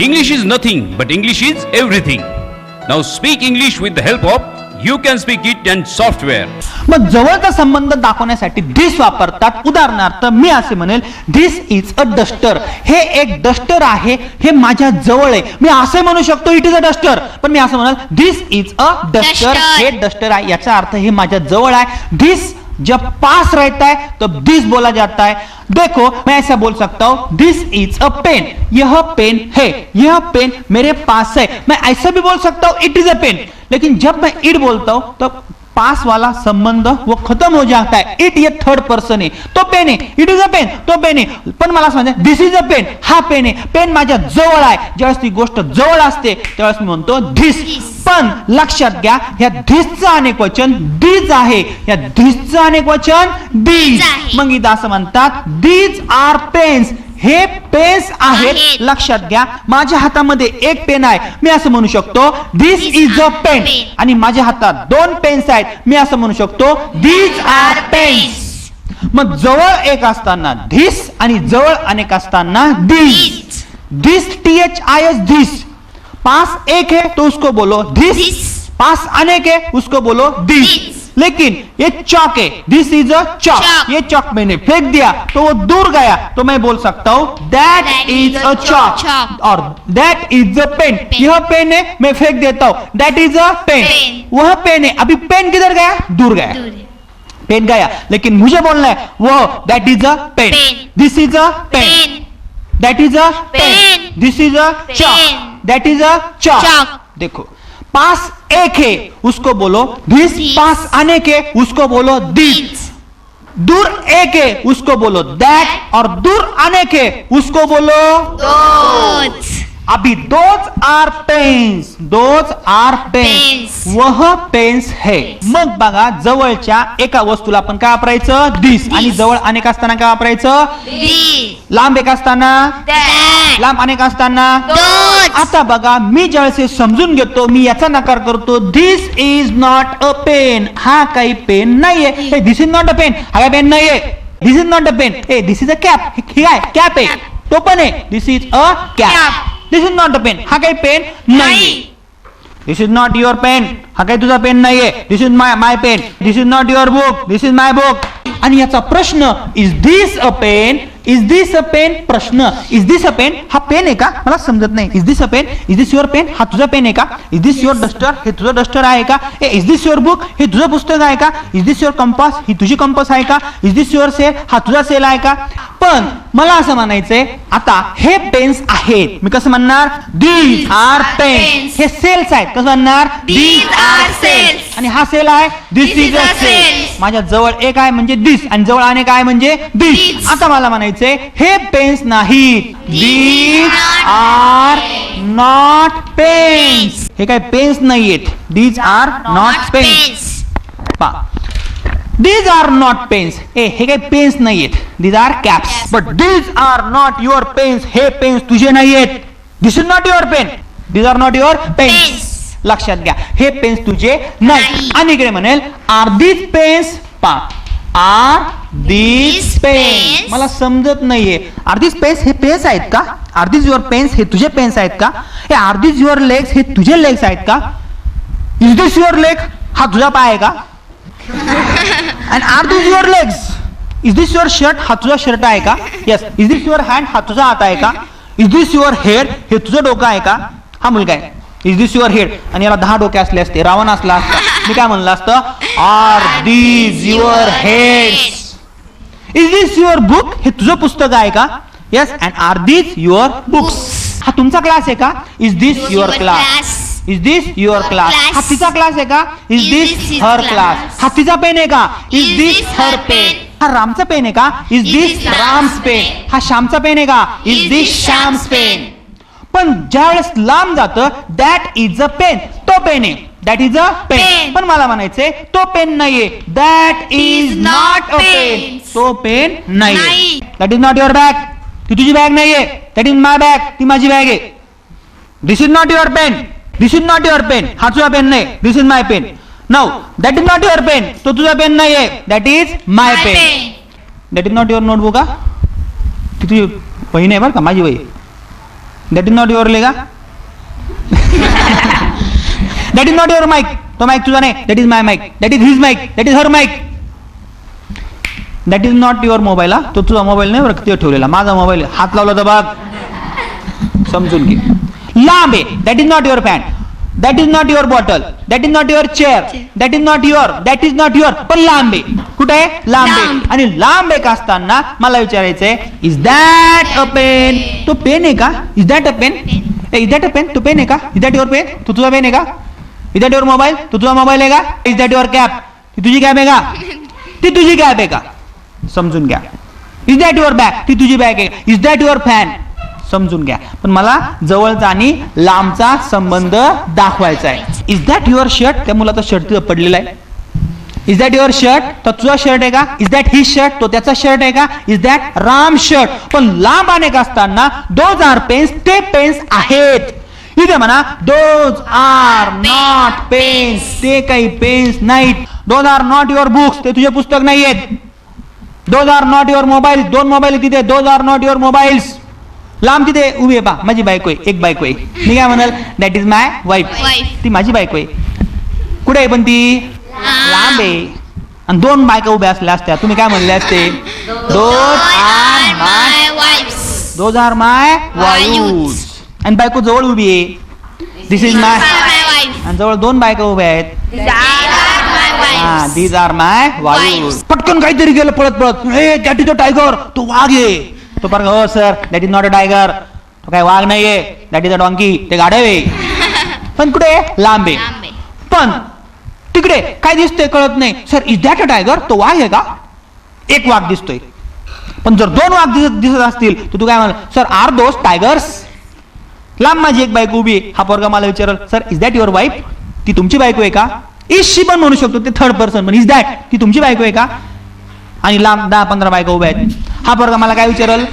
English is nothing, but English is everything. Now speak English with the help of You Can Speak It and software. मग जवळचा संबंध दाखवण्यासाठी this वापरतात. उदाहरणार्थ मी असे म्हणेल धिस इज अ डस्टर. हे एक डस्टर आहे, हे माझ्या जवळ आहे. मी असे म्हणू शकतो इट इज अ डस्टर, पण मी असं म्हणाल धिस इज अ डस्टर. हे डस्टर आहे, याचा अर्थ हे माझ्या जवळ आहे. धिस जब पास रहता है तो दिस बोला जाता है. देखो मैं ऐसा बोल सकता हूं दिस इज अ पेन. यह पेन है, यह पेन मेरे पास है. मैं ऐसा भी बोल सकता हूं इट इज अ पेन. लेकिन जब मैं इट बोलता हूं तो पास वाला संबंध वो खत्म हो जाता है. इट ये थर्ड पर्सन है. तो पेन है, इट इज अ पेन, तो पेन आहे. पण मला समजा दिस इज अ पेन, हा पेन आहे. पेन माझ्या जवळ आहे. ज्यावेळेस ती गोष्ट जवळ असते त्यावेळेस मी म्हणतो धिस. पण लक्षात घ्या ह्या धिसचं अनेक वचन दीज आहे, या धिसचं अनेक वचन दीज. मग इथं असं म्हणतात दीज आर पेन्स. हे पेन्स आहेत. लक्षात घ्या माझ्या हातामध्ये एक पेन आहे, मी असं म्हणू शकतो दिस इज अ पेन. आणि माझ्या हातात दोन पेन्स आहेत, मी असं म्हणू शकतो दीज आर पेन्स. मग जवळ एक असताना धिस आणि जवळ अनेक असताना these. This THIS this. Pass एक है तो उसको बोलो धिस. पास अनेक है उसको बोलो दिस. लेकिन ये चौक है, दिस इज अ चौक. ये चौक मैंने फेंक दिया तो वो दूर गया, तो मैं बोल सकता हूं दैट इज अ चौक. और दैट इज अ पेन. यह पेन है, मैं फेंक देता हूं दैट इज अ पेन. वह पेन है. अभी पेन किधर गया? दूर गया. पेन गया, लेकिन मुझे बोलना है वो that is a pen. This is a pen. That is a pen. This is a chowk. That is a chowk. देखो पास एक है उसको बोलो दिस. पास अनेक है उसको बोलो दिस. दूर एक है उसको बोलो दैट. और दूर अनेक है उसको बोलो दोज. अभी those are pens. Those are pens. वह पेन्स है. मग बघा जवळच्या एका वस्तूला आपण काय वापरायचं दिस. आणि जवळ अनेक असताना काय वापरायचं दिस. लांब एक असताना दॅट. लांब अनेक असताना दोज. आता बघा मी ज्यावेळेस समजून घेतो मी याचा नकार करतो this is not a pen. हा काही पेन नाहीये. This is not a pen. हा काही पेन नाहीये. This is not a pen. This is a cap. ही काय कॅप आहे, तो पण आहे. This is a cap. This is not a pen. हा काही पेन नाही. This is not your pen. हा काही तुझा पेन नाहीये. This is my pen. This is not your book. This is my book. आणि याचा प्रश्न is this a pen. Is this a pen. प्रश्न इज दिस अ पेन. हा pen आहे का? मला समजत नाही. Is this a pen. Is this your pen. हा तुझा पेन आहे का? Is this your duster. हे तुझं डस्टर आहे का? Is this your book. हे तुझं पुस्तक आहे का? Is this your compass. ही तुझी कंपास आहे का? Is this your sale. हा तुझा सेल आहे का? पण मला असं म्हणायचंय आता हे पेन्स आहेत. मी कसं म्हणणार दीज आर पेन्स. हे सेल्स आहेत. कसं म्हणणार दीज आर सेल्स. आणि हा सेल आहे दिस इज अ सेल. माझ्या जवळ एक आहे म्हणजे दिस आणि जवळ अनेक आहे म्हणजे दिस. आता मला म्हणायचंय हे पेन्स नाहीत. These are not pens. हे काय पेन्स नाहीयेत. These are not pens. These are not pens. हे काही पेन्स नाहीयेत. These are caps. But these are not your pens. हे पेन्स तुझे नाहीयेत. This is not your pen. These are not your pens. लक्षात घ्या हे पेन्स तुझे नाही. आणि इकडे म्हणेल are these pens. Are these pens. मला समजत नाहीये. आर these pens हे पेन्स आहेत का? आर these your pens हे तुझे पेन्स आहेत का? हे आर these your legs हे तुझे लेग्स आहेत का? Is this your leg? हा तुझा पाय आहे का? And are these your legs? Is this your shirt? हा तुझा शर्ट आहे का? Yes. Is this your hand? हा तुझा हात आहे का? Is this your hair? हे तुझं डोकं आहे का? हा मुलगा आहे. Is this your head? आणि याला 10 डोके असले असते, रावण असला असता, मी काय म्हणलं असतं Are these your heads? Is this your book? हे तुझं पुस्तक आहे का? Yes. And are these your books? हा तुमचा क्लास आहे का? Is this your class? Is this your class? हा तिचा क्लास आहे का? Is this her class? हा तिचा पेन आहे का? Is this her pen? हा रामचा पेन आहे का? Is this Ram's pen? हा श्यामचा पेन आहे का? Is this Shyam's pen? पण ज्यावेळेस लांब जातं दॅट इज अ पेन. तो पेन आहे. That is a pen. पण मला म्हणायचंय तो पेन नाहीये. That is not a pen. तो पेन नाहीये. That is not your bag. ती तुझी बॅग नाहीये. That is my bag. ती माझी बॅग आहे. This is not your pen. This is not your pen. हा तुझा पेन नाही. This is my pen. Now that is not your pen. तो तुझा पेन नाहीये. That is my pen. That is not your notebook. ती तुझी बहीण आहे बरं का, माझी बहीण. That is not your leg. That is not your mike. तो माईक तुझा नाही. That is my mike. That is his mike. That is her mike. That is not your mobile. तो तुझा मोबाईल नाही बरं तिथे ठेवलेला. माझा मोबाईल. हात लावला तर बघ. समजून घे. लांब आहे. That is not your fan. That is not your bottle. That is not your chair. That is not your. That is not your. पण लांब आहे. कुठे आहे? लांब आहे. आणि लांब एक असताना मला विचारायचंय इज दॅट अ पेन. तो पेन आहे का? Is that a pen. Is that a pen. तो पेन आहे का? Is that your pen. तो तुझा पेन आहे का? Is that your mobile. तो तुझा मोबाईल आहे का? Is that your cap. ती तुझी कॅप आहे का? ती तुझी कॅप आहे का? समजून घ्या. Is that your bag. ती तुझी बॅग आहे. Is that your fan. समजून घ्या. पण मला जवळचा आणि लांबचा संबंध दाखवायचा आहे. Is that your shirt. त्या मुलाचा शर्ट तिथं पडलेला आहे. Is that your shirt. तो तुझा शर्ट आहे का? Is that his shirt. तो त्याचा शर्ट आहे का? Is that Ram shirt. पण लांब अनेक असताना दोज आर पेन्स. ते पेन्स आहेत. इथे म्हणा दोज आर नॉट पेन्स. ते काही पेन्स नाहीत. Those are not your books. ते तुझे पुस्तक नाही आहेत. Those are not your mobile. दोन मोबाईल तिथे. Those are not your mobiles. लांब तिथे उभी आहे पा. माझी बायको आहे. एक बायको आहे. मी काय म्हणाल? That is my wife. ती माझी बायको आहे. कुठे आहे पण ती? लांब आहे. आणि दोन बायका उभ्या असल्या असत्या तुम्ही काय म्हणले असते? Those are my wifes. Those are my wifes. आणि बायको जवळ उभी आहे. This is my. आणि जवळ दोन बायका उभ्या आहेत. These are my wifes. पटकन काहीतरी गेलं पळत पळत. हे दॅट इज अ टायगर. तो वाघ आहे. तो पर हो sir that is not a tiger. तो काय वाघ नाहीये. That is a donkey. ते गाढव आहे. पण कुठे? लांब आहे. पण तिकडे काय दिसतंय कळत नाही. Sir is that a tiger. तो वाघ आहे का? एक वाघ दिसतोय. पण जर दोन वाघ दिसत असतील तर तू काय म्हणाल? Sir are those tigers. लांब माझी एक बायको उभी आहे. हा पोरगा मला विचारल sir is that your wife. ती तुमची बायको आहे का? इज शी पण म्हणू शकतो. ते थर्ड पर्सन. पण इज दॅट ती तुमची बायको आहे का? आणि लांब 10-15 बायका उभ्या आहेत. हा पोरगा मला काय विचारल?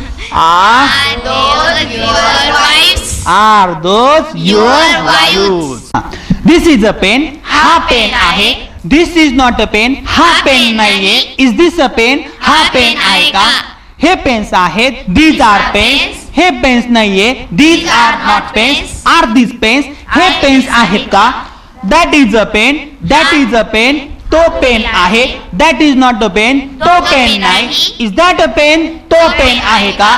Are those your wifes. This is a pen. हा पेन आहे. This is not a pen. हा पेन नाहीये. Is this a pen. हा पेन आहे का? हे पेन्स आहेत. These are pens. हे पेन्स नाहीये. These are not pens. Are these pens. हे पेन्स आहेत का? That is a pen. That is a pen. तो पेन आहे. That is not a pen. तो पेन नाही. Is that a pen. तो पेन आहे का?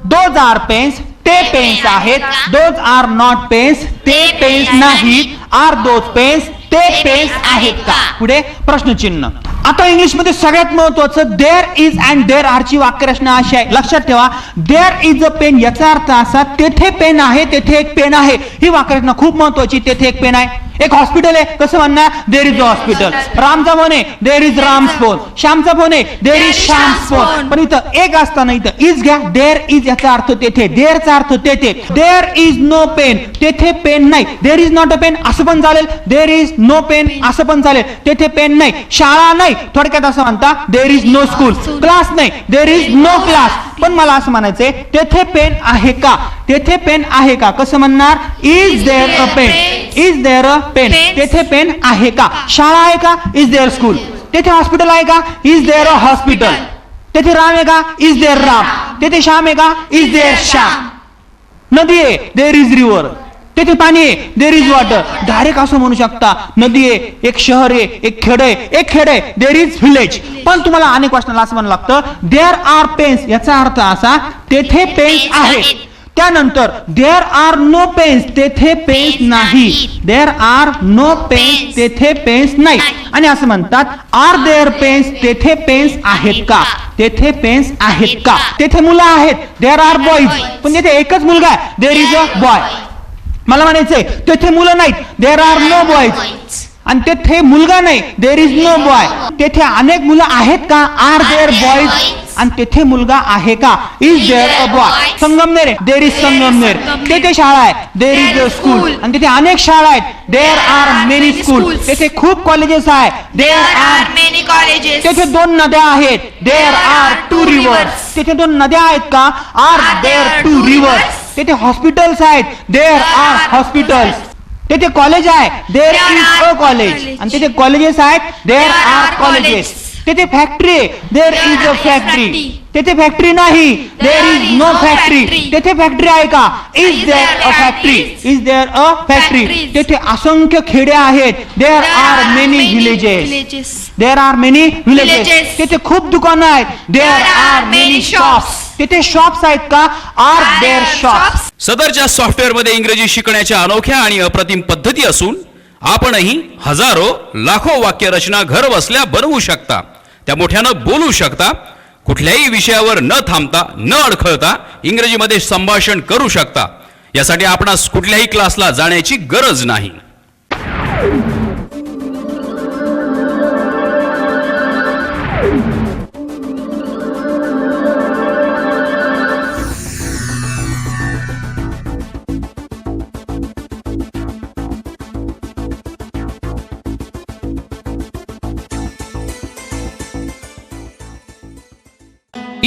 Those are pens. ते पेन्स आहेत. Those are not pens. ते पेन्स नाहीत. Are those pens. ते पेन्स आहेत का? पुढे प्रश्नचिन्ह. आता इंग्लिश मध्ये सगळ्यात महत्वाचं there is and there are ची वाक्यरचना अशी आहे. लक्षात ठेवा. देअर इज अ पेन याचा अर्थ असा तेथे पेन आहे. तेथे एक पेन आहे. ही वाक्यरचना खूप महत्वाची. तेथे एक पेन आहे. एक हॉस्पिटल आहे. कसं म्हणणार? There is a hospital. रामचा फोन आहे. There is Ram's phone. श्यामचा फोन आहे. There is Shyam's phone. पण इथं एक असताना इथं इज घ्या. देअर इज याचा अर्थ तेथे. देअरचा अर्थ तेथे. There is no pen. तेथे पेन नाही. There is not a pen असं पण चालेल. देअर इज नो पेन असं पण चालेल. तेथे पेन नाही. शाळा नाही. थोडक्यात असं म्हणता there is no school. Class नाही. There is no class. पण मला असं म्हणायचंय तेथे पेन आहे का? तेथे पेन आहे का? कसं म्हणणार? Is there a pen. Is there a pen. तेथे पेन आहे का? शाळा आहे का? Is there school. तेथे हॉस्पिटल आहे का? Is there a hospital. तेथे राम आहे का? Is there Ram. तेथे श्याम आहे का? Is there Shyam. नदी आहे. There is river. तेथे पाणी आहे. There is water. डायरेक्ट असं म्हणू शकता नदी आहे. एक शहर आहे. एक खेड आहे. एक खेड आहे. There is village. पण तुम्हाला अनेक वाचनाला असं म्हणावं लागतं देअर आर पेन्स याचा अर्थ असा तेथे पेन्स आहेत. त्यानंतर देअर आर नो पेन्स. तेथे पेन्स नाही. There are no pens. तेथे पेन्स नाही. आणि असं म्हणतात आर देअर पेन्स. तेथे पेन्स आहेत का? तेथे पेन्स आहेत का? तेथे मुलं आहेत. There are boys. पण तेथे एकच मुलगा आहे. There is a boy. मला म्हणायचंय तेथे मुलं नाहीत. There are no boys. आणि तेथे मुलगा नाही. There is no boy. तेथे अनेक मुलं आहेत का? Are there boys. आणि तेथे मुलगा आहे का? Is there a boy. Sangamner. There is Sangamner. तेथे शाळा आहे. There is a school. आणि तिथे अनेक शाळा आहेत. There are many school. तेथे खूप कॉलेजेस आहेत. There are many colleges. तेथे दोन नद्या आहेत. There are 2 rivers. तेथे दोन नद्या आहेत का? Are there 2 rivers. तेथे हॉस्पिटल्स आहेत. There are hospitals. तेथे कॉलेज आहे. There is a college. आणि तेथे कॉलेजेस आहेत. There are colleges. तेथे फॅक्टरी आहे. There is a factory. तेथे फॅक्टरी नाही. There is no factory. तेथे फॅक्टरी आहे का? Is there a factory. Is there a factory. तेथे असंख्य खेड्या आहेत. There are many villages. There are many villages. तेथे खूप दुकानं आहेत. There are many shops. तेथे शॉप्स आहेत का? Are there shops. सदरच्या सॉफ्टवेअरमध्ये इंग्रजी शिकण्याच्या अनोख्या आणि अप्रतिम पद्धती असून आपणही हजारो लाखो वाक्यरचना घर बसल्या बनवू शकता. त्या मोठ्यानं बोलू शकता. कुठल्याही विषयावर न थांबता न अडखळता इंग्रजीमध्ये संभाषण करू शकता. यासाठी आपणास कुठल्याही क्लासला जाण्याची गरज नाही.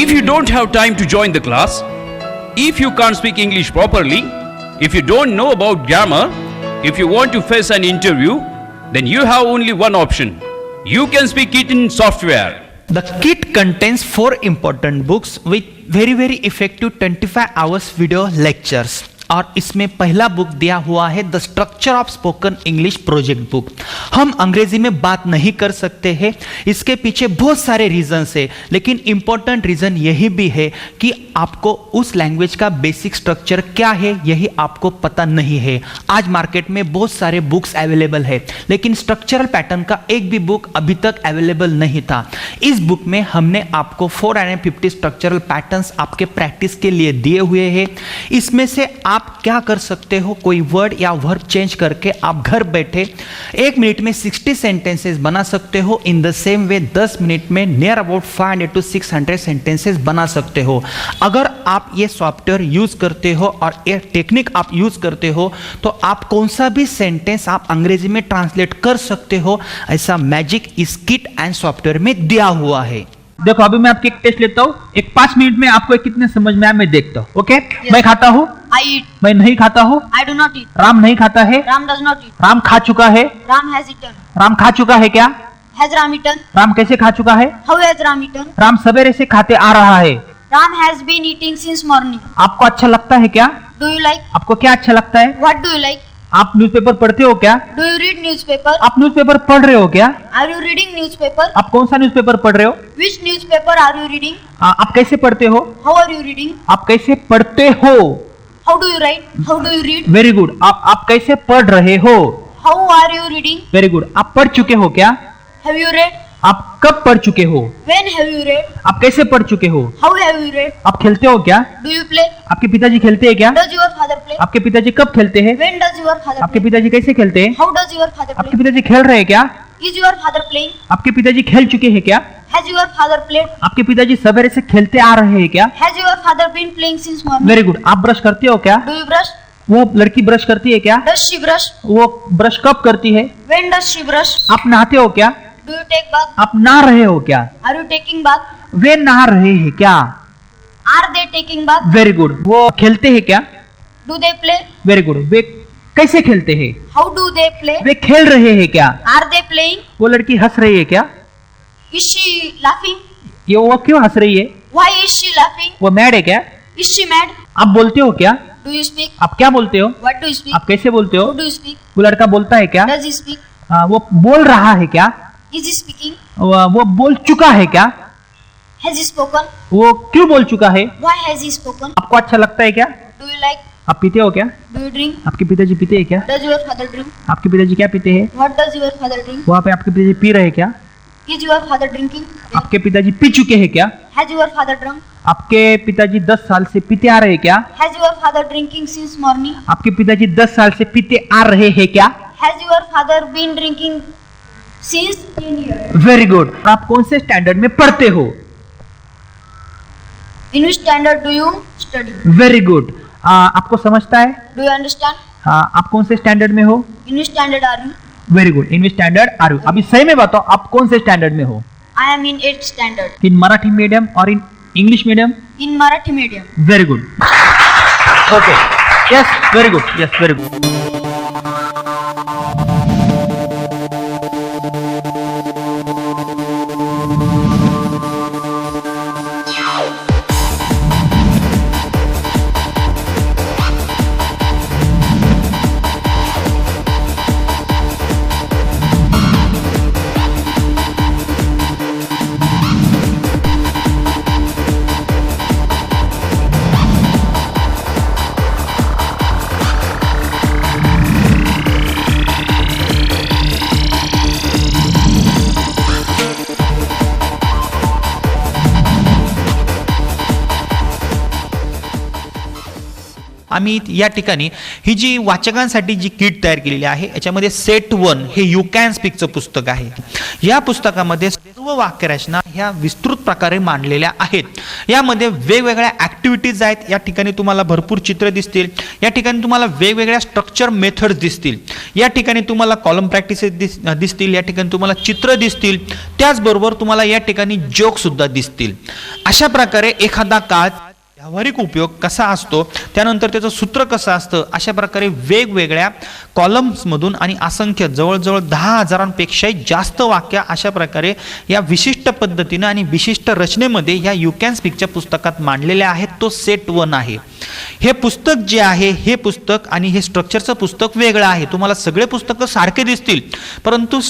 If you don't have time to join the class, if you can't speak English properly, if you don't know about grammar, if you want to face an interview, then you have only one option. You can speak it in software. The kit contains 4 important books with very effective 25 hours video lectures. और इसमें पहला book दिया हुआ है the structure of spoken English project book. हम अंग्रेजी में बात नहीं कर सकते हैं. इसके पीछे बहुत सारे रीजंस है, लेकिन इंपॉर्टेंट रीजन यही भी है कि आपको उस लैंग्वेज का बेसिक स्ट्रक्चर क्या है यही आपको पता नहीं है. आज मार्केट में बहुत सारे बुक्स अवेलेबल है, लेकिन स्ट्रक्चरल पैटर्न का एक भी बुक अभी तक अवेलेबल नहीं था. इस बुक में हमने आपको 450 स्ट्रक्चरल पैटर्न्स आपके प्रैक्टिस के लिए दिए हुए हैं. इसमें से आप क्या कर सकते हो, कोई वर्ड या वर्ब चेंज करके आप घर बैठे 1 मिनट में 60 सेंटेंसेस बना सकते हो. In the same way 10 minute में नियर अबाउट 500 to 600 सेंटेंसेस बना सकते हो. अगर आप ये सॉफ्टवेयर यूज करते हो और ये टेक्निक आप यूज करते हो तो आप कौन सा भी सेंटेंस आप अंग्रेजी में ट्रांसलेट कर सकते हो. ऐसा मैजिक इस किट एंड सॉफ्टवेयर में दिया हुआ है. देखो अभी मैं आपकी एक टेस्ट लेता हूँ. एक 5 मिनट में आपको कितने समझ में आया मैं देखता हूँ. Okay yes. मैं खाता हूँ. I eat. मैं नहीं खाता हूँ. I do not eat. Ram नहीं खाता है. Ram does not eat. Ram खा चुका है. Ram has eaten. राम खा चुका है क्या? Has Ram eaten? राम कैसे खा चुका है? How has Ram eaten? Ram सवेरे से खाते आ रहा है. Ram has been eating since morning. आपको अच्छा लगता है क्या? Do you like? आपको क्या अच्छा लगता है? What do you like? आप न्यूज़पेपर पढ़ते हो क्या? Do you read newspaper? आप न्यूज़पेपर पढ़ रहे हो क्या? Are you reading newspaper? आप कौन सा न्यूज़पेपर पढ़ रहे हो? Which newspaper are you reading? आप कैसे पढ़ते हो? How are you reading? आप कैसे पढ़ते हो? How do you write? How do you read? Very good. आप कैसे पढ़ रहे हो? How are you reading? Very good. आप पढ़ चुके हो क्या? Have you read? आप कब पढ़ चुके हो? When have you read? आप कैसे पढ़ चुके हो? How have you read? आप खेलते हो क्या? Do you play? आपके पिताजी खेलते हैं क्या? Does your father play? आपके पिताजी कब खेलते हैं? When does your father आपके play? पिताजी कैसे खेलते हैं? How does your father आपके play? पिताजी खेल रहे हैं क्या? Is your father playing? आपके पिताजी खेल चुके हैं क्या? Has your father played? आपके पिताजी सवेरे से खेलते आ रहे हैं क्या? Has your father been playing since morning? Very good. आप ब्रश करते हो क्या? Do you brush? वो लड़की ब्रश करती है क्या? Does she brush? वो ब्रश कब करती है? When does she brush? आप नहाते हो क्या? Do you take bath? आप नहा रहे हो क्या? Are you taking bath? वे नहा रहे हैं क्या? Are they taking bath? Very good. वो खेलते हैं क्या? Do they play? Very good. वे कैसे खेलते हैं? How do they play? वे खेल रहे हैं क्या? Are they playing? वो लड़की हंस रही है क्या? Is she laughing? ये वो क्यों हंस रही है? Why is she laughing? वो मैड है क्या? Is she mad? आप बोलते हो क्या? Do you speak? आप क्या बोलते हो? What do you speak? आप कैसे बोलते हो? How do you speak? वो लड़का बोलता है क्या? Does he speak? वो बोल रहा है क्या? Is he speaking? वो बोल चुका है क्या? Has he spoken? वो क्यों बोल चुका है? Why has he spoken? आपको अच्छा लगता है क्या? Do you like? आप पीते हो क्या? Do you drink? आपके पिताजी पीते हैं क्या? Does your father drink? आपके पिताजी क्या पीते हैं? What does your father drink? वहाँ पे आपके पिताजी पी रहे हैं क्या? Is your father drinking? आपके पिताजी पी चुके हैं क्या? Has your father drunk? आपके पिताजी 10 साल से पीते आ रहे हैं क्या? Has your father drinking since morning? आपके पिताजी 10 साल से पीते आ रहे हैं क्या? Has your father been drinking since 10 years? Very good. आप कौन से स्टैंडर्ड में पढ़ते हो? In which standard do you study? Very good. आपको समझता है? Do you understand? आप कौन से स्टैंडर्ड में हो? In which standard are you? Very good. In which standard are you? अभी सही में बताओ आप कौन से स्टैंडर्ड में हो? I am in 8th standard. In Marathi medium और in English medium? In Marathi medium. Very good. Okay. Yes very good. Yes very good. आम्ही या ठिकाणी ही जी वाचकांसाठी जी किट तयार केलेली आहे याच्यामध्ये सेट 1 हे यू कॅन स्पीकचं पुस्तक आहे. या पुस्तकामध्ये सर्व वाक्यरचना ह्या विस्तृत प्रकारे मांडलेल्या आहेत. यामध्ये वेगवेगळ्या ॲक्टिव्हिटीज आहेत. या ठिकाणी तुम्हाला भरपूर चित्र दिसतील. या ठिकाणी तुम्हाला वेगवेगळ्या स्ट्रक्चर मेथड्स दिसतील. या ठिकाणी तुम्हाला कॉलम प्रॅक्टिसेस दिसतील. या ठिकाणी तुम्हाला चित्र दिसतील. त्याचबरोबर तुम्हाला या ठिकाणी जोक सुद्धा दिसतील. अशा प्रकारे एखादा काळ व्यावहारिक उपयोग कसा असतो, त्यानंतर त्याचं सूत्र कसं असतं, अशा प्रकारे वेगवेगळ्या कॉलम्समधून आणि असंख्य जवळजवळ 10,000पेक्षाही जास्त वाक्य अशा प्रकारे या विशिष्ट पद्धतीनं आणि विशिष्ट रचनेमध्ये या यू कॅन स्पीकच्या पुस्तकात मांडलेले आहेत. तो सेट 1 आहे. हे पुस्तक जे आहे हे पुस्तक आणि हे स्ट्रक्चरचं पुस्तक वेगळं आहे. तुम्हाला सगळे पुस्तकं सारखे दिसतील, परंतु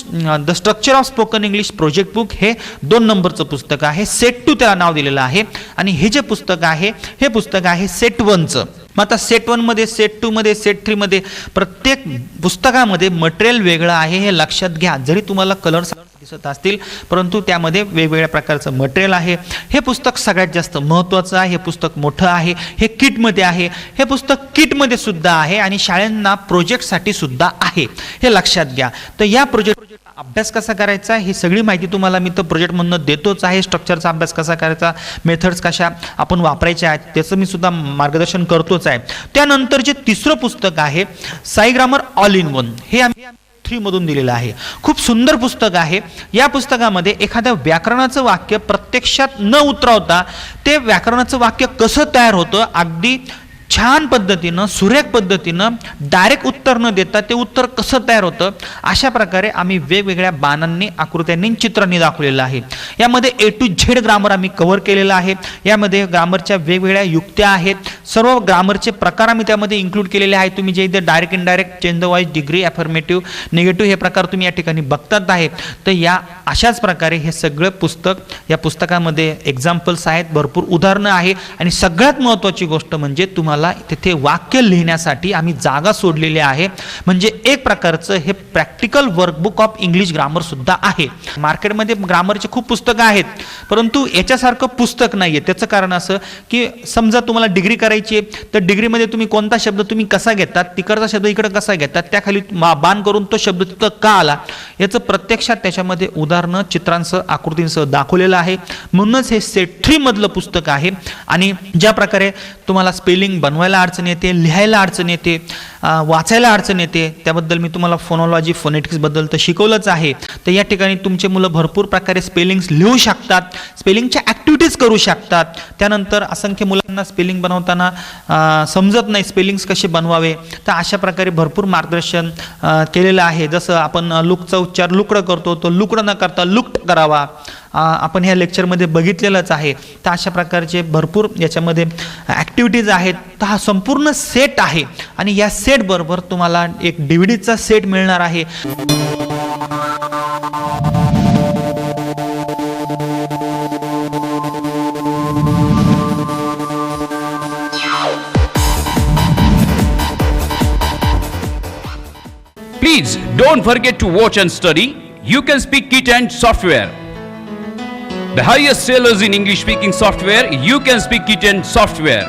the structure of spoken English project book हे 2 नंबरचं पुस्तक आहे. सेट 2 त्याला नाव दिलेलं आहे. आणि हे जे पुस्तक आहे हे पुस्तक आहे सेट 1चं. मग आता सेट 1 मध्ये, सेट 2 मध्ये, सेट 3 मध्ये प्रत्येक पुस्तकामध्ये मटेरियल वेगळं आहे हे लक्षात घ्या. जरी तुम्हाला कलर्स दिसत असतील परंतु त्यामध्ये वेगवेगळ्या प्रकारचं मटेरियल आहे. हे पुस्तक सगळ्यात जास्त महत्त्वाचं आहे. हे पुस्तक मोठं आहे. हे किटमध्ये आहे. हे पुस्तक किटमध्ये सुद्धा आहे आणि शाळांना प्रोजेक्टसाठी सुद्धा आहे. हे लक्षात घ्या. तर या प्रोजेक्ट अभ्यास कसा करायचा ही सगळी माहिती तुम्हाला मी तर प्रोजेक्टमधून देतोच आहे. स्ट्रक्चरचा अभ्यास कसा करायचा, मेथड्स कशा आपण वापरायच्या आहेत त्याचं मी सुद्धा मार्गदर्शन करतोच आहे. त्यानंतर जे तिसरं पुस्तक आहे Sai grammar all in one, हे आम्ही 3 मधून दिलेलं आहे. खूप सुंदर पुस्तक आहे. या पुस्तकामध्ये एखाद्या व्याकरणाचं वाक्य प्रत्यक्षात न उतरवता ते व्याकरणाचं वाक्य कसं तयार होतं, अगदी छान पद्धतीनं सुरेख पद्धतीनं डायरेक्ट उत्तर न देता ते उत्तर कसं तयार होतं अशा प्रकारे आम्ही वेगवेगळ्या बाणांनी, आकृत्यांनी, चित्रांनी दाखवलेलं आहे. यामध्ये A to Z ग्रामर आम्ही कव्हर केलेलं आहे. यामध्ये ग्रामरच्या वेगवेगळ्या युक्त्या आहेत. सर्व ग्रामरचे प्रकार आम्ही त्यामध्ये इन्क्लूड केलेले आहेत. तुम्ही जे इथे direct indirect, change the voice, degree, affirmative, negative हे प्रकार तुम्ही या ठिकाणी बघतात आहे. तर या अशाच प्रकारे हे सगळं पुस्तक, या पुस्तकामध्ये एक्झाम्पल्स आहेत, भरपूर उदाहरणं आहे आणि सगळ्यात महत्त्वाची गोष्ट म्हणजे तुम्हाला तिथे वाक्य लिहिण्यासाठी आम्ही जागा सोडलेली आहे. म्हणजे एक प्रकारचं हे practical workbook of English grammar सुद्धा आहे. मार्केटमध्ये ग्रामरचे खूप पुस्तकं आहेत परंतु याच्यासारखं पुस्तक नाही आहे. त्याचं कारण असं की समजा तुम्हाला डिग्री करायची आहे तर डिग्रीमध्ये तुम्ही कोणता शब्द तुम्ही कसा घेतात, तिकडचा शब्द इकडे कसा घेतात, त्याखाली बाण करून तो शब्द तिथं का आला याचं प्रत्यक्षात त्याच्यामध्ये उदाहरणं, चित्रांसह, आकृतींसह दाखवलेलं आहे. म्हणूनच हे सेट 3 मधलं पुस्तक आहे. आणि ज्या प्रकारे तुम्हाला स्पेलिंग बनवायला अडचण येते, लिहायला अडचण येते, वाचायला अडचण येते, त्याबद्दल मी तुम्हाला फोनोलॉजी, फोनेटिक्सबद्दल तर शिकवलंच आहे. तर या ठिकाणी तुमचे मुलं भरपूर प्रकारे स्पेलिंग्स लिहू शकतात, स्पेलिंगच्या ॲक्टिव्हिटीज करू शकतात. त्यानंतर असंख्य मुलांना स्पेलिंग बनवताना समजत नाही स्पेलिंग्स कसे बनवावे, तर अशा प्रकारे भरपूर मार्गदर्शन केलेलं आहे. जसं आपण लुकचा उच्चार लुकडं करतो तो लुकडं न करता लुक्ट करावा, आपण ह्या लेक्चरमध्ये बघितलेलंच आहे. तर अशा प्रकारचे भरपूर याच्यामध्ये ॲक्टिव्हिटीज आहेत. तर हा संपूर्ण सेट आहे आणि या सेट बरोबर तुम्हाला एक DVDचा सेट मिळणार आहे. Please don't forget to watch and study You Can Speak Kit and Software. The highest sellers in English speaking software, You Can Speak Kit and Software.